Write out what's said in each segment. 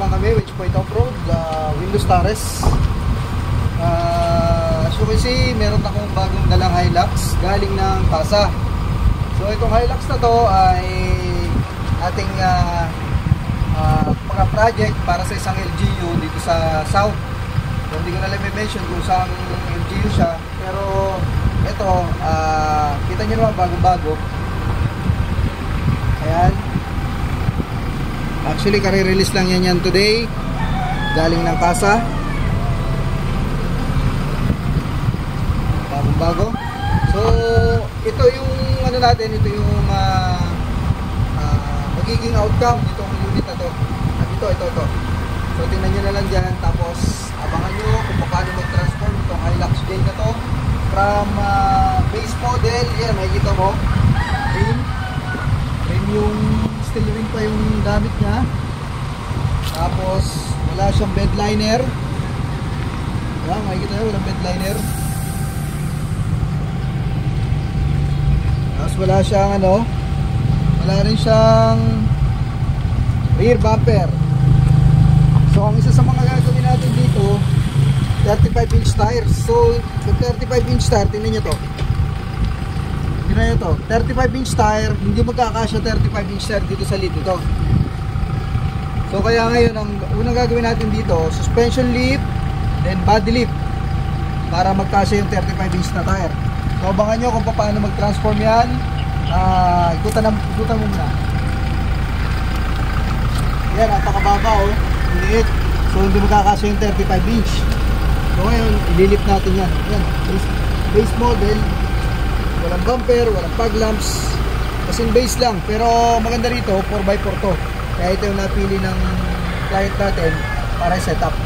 naman kami, which point off-road, Windows Tares. As you can see, meron akong bagong dalang Hilux galing ng Pasa. So itong Hilux na to ay ating mga project para sa isang LGU dito sa South. So, hindi ko na lang mention kung saan LGU siya, pero ito, kita nyo naman bago-bago. Ayan. Actually, kare-release lang yan today. Galing ng Pasa. Bago. So, ito yung ano natin, ito yung magiging outcome nitong unit na to. Ito. So, tingnan nyo na lang dyan. Tapos, abangan nyo kung paano mag-transform itong Hilux J na to from base model. Yan, makikita mo. Rim yung steel rim pa yung gamit niya. Tapos, wala siyang bed liner. Yan, makikita nyo, walang bed liner. Tapos wala siyang wala rin siyang rear bumper. So ang isa sa mga gagawin natin dito, 35-inch tires. So yung 35-inch tire, tingnan nyo to. 35-inch tire, hindi magkakasya 35-inch tire dito sa lid ito. So kaya ngayon, ang unang gagawin natin dito, suspension lift, then body lift, para magkasya yung 35-inch na tire. So abangan nyo kung paano mag-transform yan. Ikutan mo muna. Yan, napakababa liit. So hindi magkakasya yung 35-inch. So ngayon, ililip natin yan. Yan, base model. Walang bumper, walang fog lamps. Kasi base lang. Pero maganda rito, 4x4 to. Kaya ito yung napili ng client natin para set-up.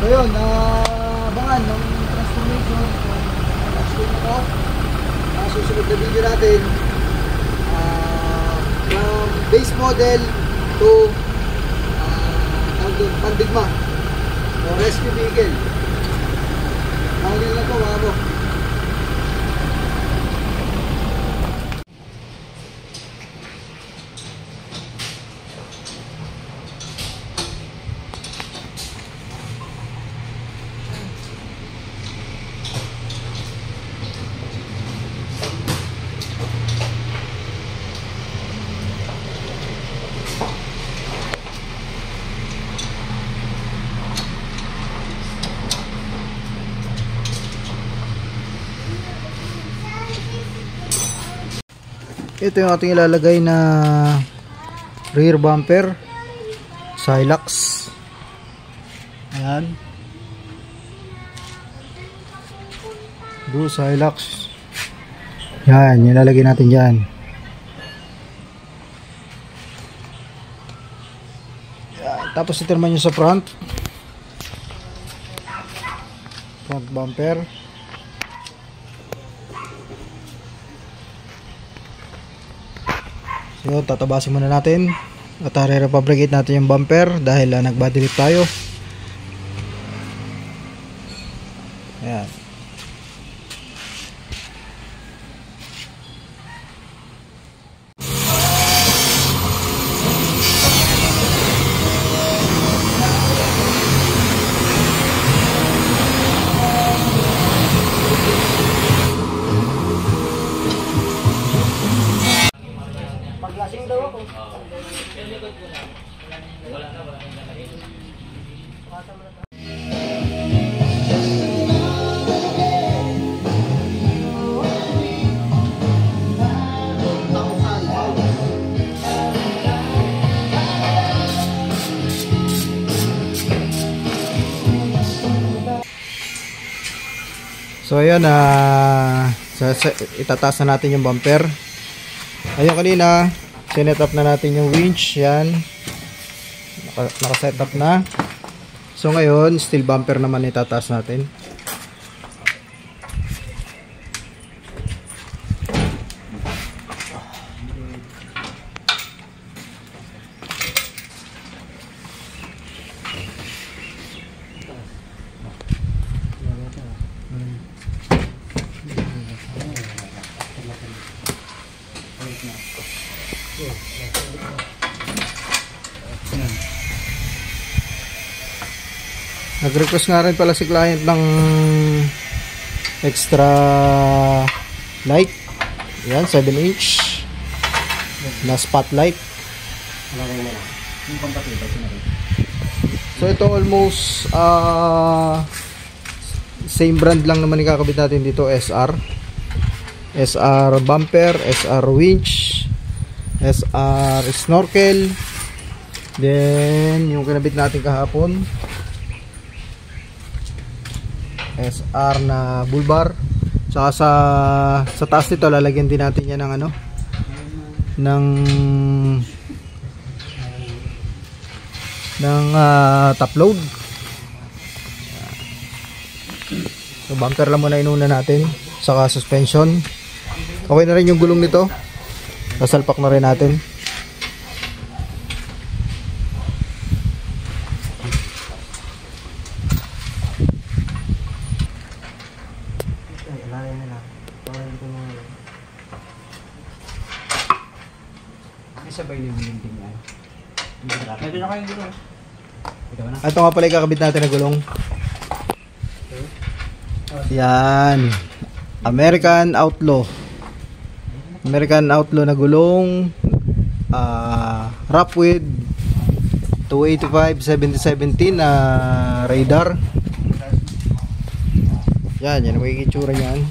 So yun, abangan ng transformation. Susunod na video natin, from base model to pandigma o rescue vehicle. Hanggang lang po mga mo. Ito yung ating ilalagay na rear bumper sa Hilux. Ayan. Do sa Hilux. Yan, yung ilalagay natin dyan. Yan. Tapos ito naman yung sa front bumper. So, tatabasin muna natin at re-refabricate natin yung bumper dahil nag-body lift tayo. Ayan. So ayan, itataas na natin yung bumper. Ayun, kanina sinet up na natin yung winch. Yan, naka-set up na. So ngayon, steel bumper naman itataas natin. Nag-request nga rin pala si client ng extra light. Yan, 7-inch na spotlight. So ito almost same brand lang naman ikakabit natin dito. SR bumper, SR winch, SR snorkel. Then yung kinabit natin kahapon, SR na bull bar. Tsaka sa taas nito lalagyan din natin yan ng top load. So bumper lang muna inuna natin, saka suspension. Okay na rin yung gulong nito, nasalpak na rin natin. Ito nga pala ikakabit natin na gulong. Yan, American Outlaw na gulong, wrap with 285 7017 na radar. Yan ang magiging itsura niyan.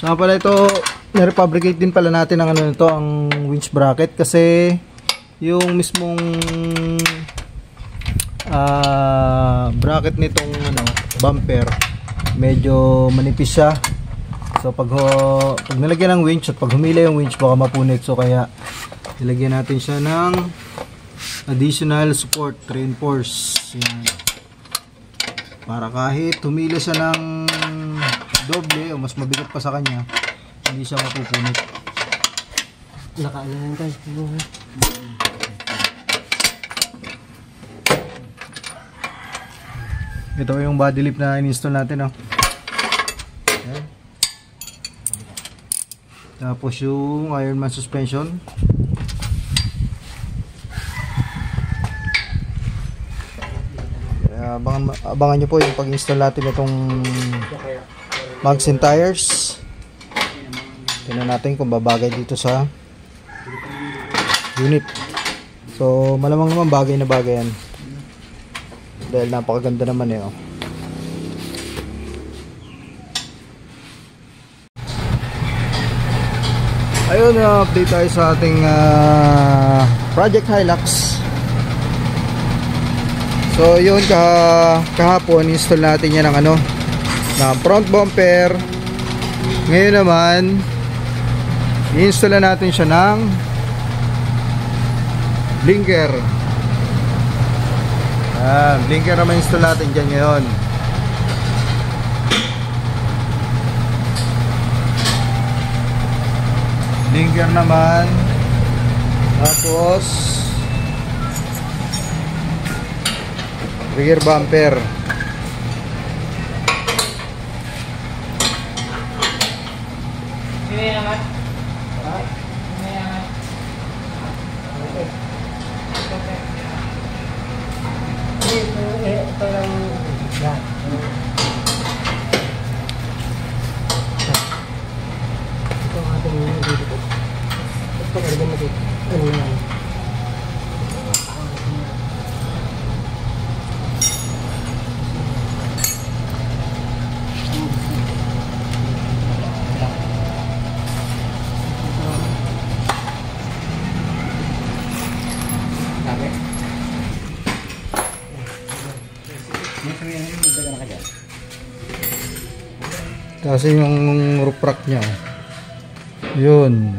So pala ito, na-refabricate din pala natin ang ang winch bracket, kasi yung mismong bracket nitong bumper medyo manipis siya. So pag nilagyan ng winch at pag humila yung winch baka mapunit, so kaya nilagyan natin siya ng additional support, reinforce. Yan. Para kahit humila siya ng doble o mas mabigat pa sa kanya, hindi siya mapupunit. Nakaalaan tayo. Ito yung body lip na in-install natin. Ayan. Tapos yung Ironman suspension. Abangan nyo po yung pag-install natin itong mags and tires. Tingnan natin kung babagay dito sa unit. So malamang naman bagay na bagay yan, dahil napakaganda naman eh. Ayun, update tayo sa ating Project Hilux. So yun, kahapon install natin yan ng na front bumper. Ngayon naman i-install na natin siya ng blinker. Blinker naman install natin dyan ngayon. Blinker naman. Tapos rear bumper. Ito lang yan. Ito ang ating dito. Ito ka rin natin. Ano yan? Kasi yung roof rack nya, yun,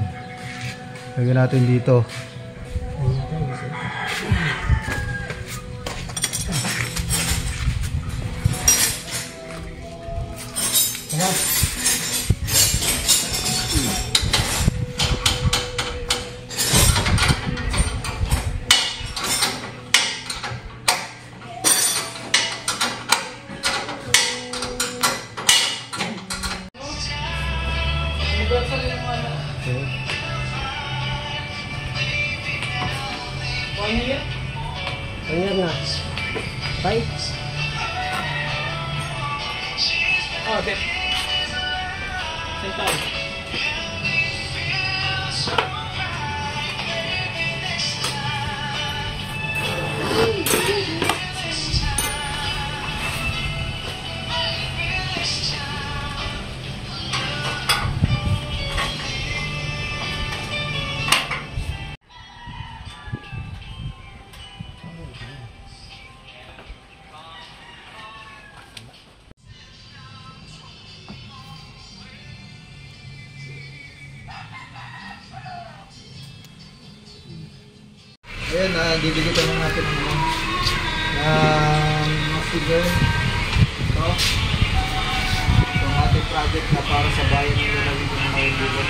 lagyan natin dito. Ayan nga. Bye. Oh, Dep. Sentado. Ayan, didigitan na natin ng figure. Ito. Itong ating project na para sa bayan nila na dito ng Maynila.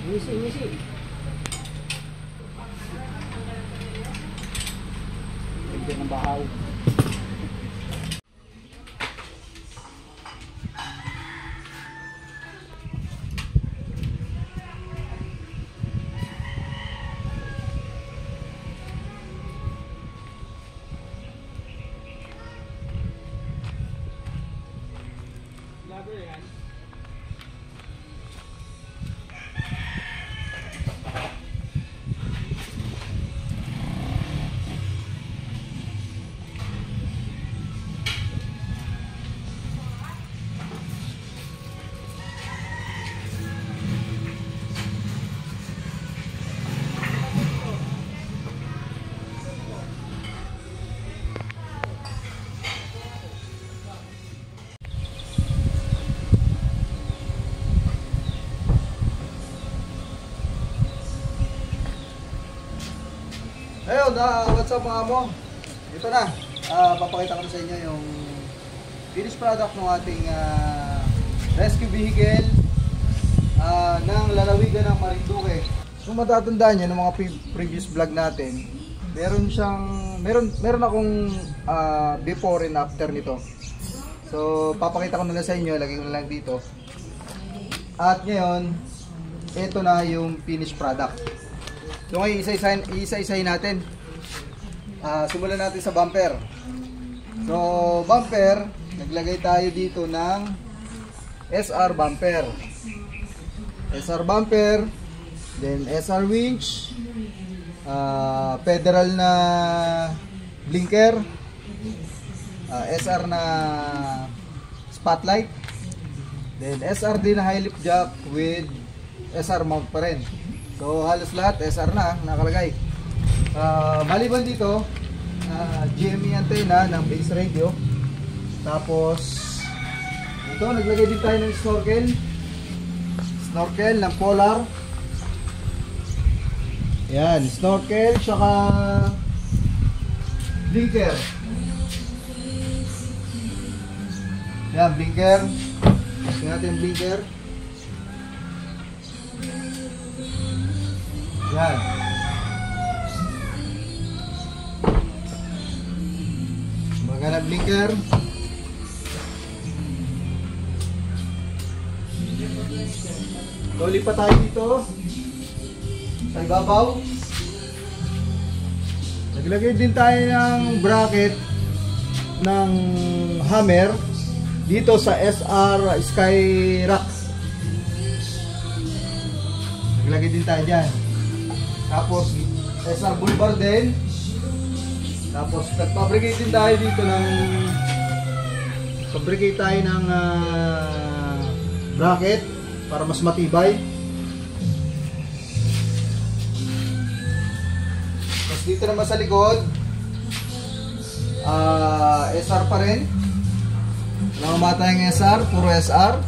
Misi. Lagyan ng bahaw. Ayun, what's up mga mo? Ito na, papakita ko na sa inyo yung finished product ng ating rescue vehicle ng lalawigan ng Marinduque. Kung matatandaan nyo ng mga previous vlog natin, meron akong before and after nito. So papakita ko na lang sa inyo, lagay ko na lang dito. At ngayon, ito na yung finished product. So ngayon, isa-isahin natin. Simulan natin sa bumper. So, bumper, naglagay tayo dito ng SR bumper. SR bumper, then SR winch, federal na blinker, SR na spotlight, then SR din na high lift jack with SR mount pa rin. So halos lahat SR na nakalagay. Maliban dito, GME antenna ng base radio. Tapos ito, naglagay din tayo ng snorkel ng Polar. Yan, snorkel tsaka blinker. Yan, blinker. Tingnan natin blinker. Yan. Maganda blinker. So, lipat tayo dito sa ibabaw. Naglagay din tayo ng bracket ng hammer dito sa SR Skyrock. Naglagay din tayo dyan. Tapos SR Boulevard din. Tapos nag-fabricate din tayo dito ng bracket para mas matibay. Tapos dito naman sa likod, SR pa rin. Walang matayang SR, puro SR.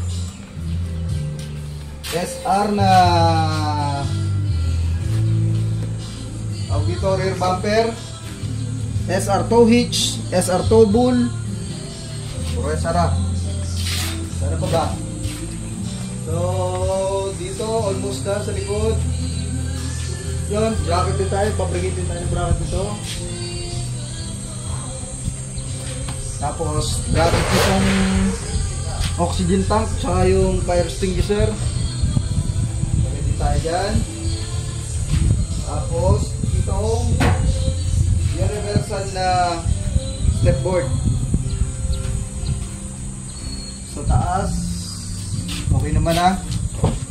SR na dito rear bumper. SR toe hitch, SR toe bull. Puro SR. Sana pa ba? So, dito, almost na sa likod. Yun, bracket din tayo. Pabrigate din tayo ng bracket dito. Tapos, bracket itong oxygen tank, tsaka yung fire extinguisher. Pabrigate din tayo dyan. Tapos, itong universal na stepboard. Sa taas, okay naman ha.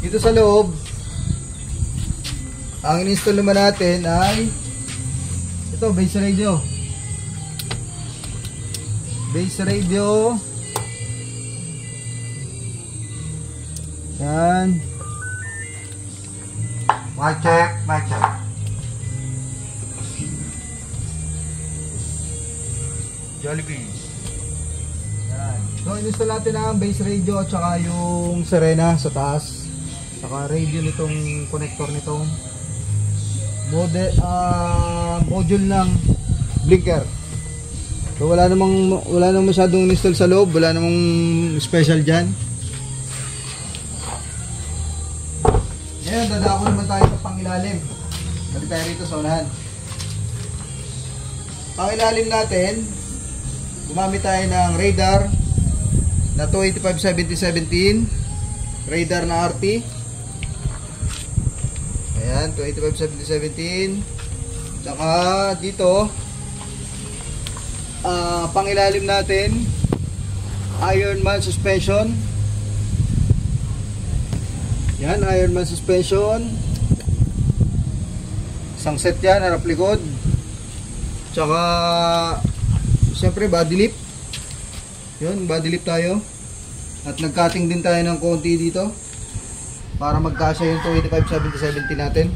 Dito sa loob, ang in-install naman natin ay ito, base radio. Base radio. Yan. Mic check, mic check. Jollibee. Yan. So, in-install natin ang base radio at saka yung Serena sa taas. Saka radio nitong connector nitong module ng blinker. So, wala namang masyadong install sa loob, wala namang special diyan. Ngayon, dadako naman tayo sa pangilalim. Balik tayo rito sa unahan. Pangilalim natin, gumamit tayo ng radar na 285-70-17, radar na RT. Ayan, 285-70-17. Tsaka dito, pangilalim natin, Ironman suspension. Yan, Ironman suspension. Isang set yan, harap likod. Tsaka siyempre body lip. Yun, body lip tayo. At nag-cutting din tayo ng konti dito para magkasya yung 285-70-70 natin.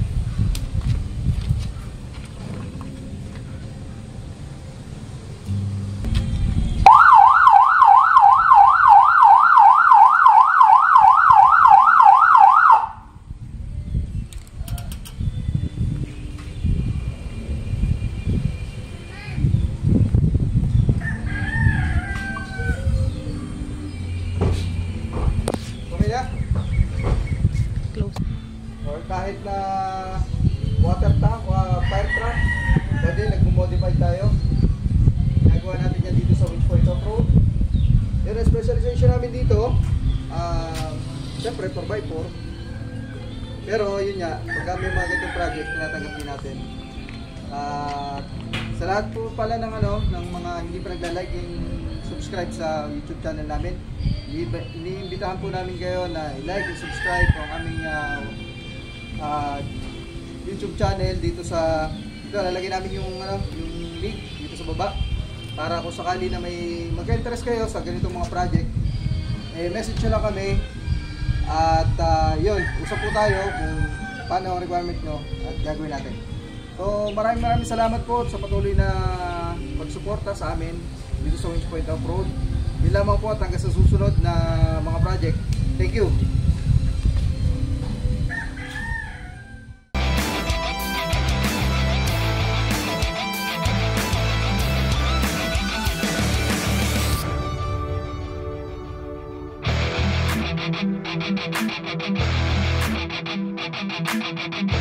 Or kahit na water tank o fire truck, pwede, nag-modify tayo. Nagawa natin yan dito sa Winch Point Off-Road. Yun ang specialization namin dito, syempre 4x4. Pero yun nga, pagka may mga ganitong project, tinatanggap din natin. Sa lahat po pala ng mga hindi pa nagla-like and subscribe sa YouTube channel namin, iniimbitahan po namin kayo na i-like and subscribe ang aming YouTube channel dito sa lalagay namin yung link dito sa baba para kung sakali na may mag-interest kayo sa ganitong mga project, message nyo lang kami at yun, usap po tayo kung paano ang requirement nyo at gagawin natin. So maraming salamat po sa patuloy na pagsuporta sa amin dito sa Winch Point Off-Road. Yun lamang po at hanggang sa susunod na mga project. Thank you. Thank you.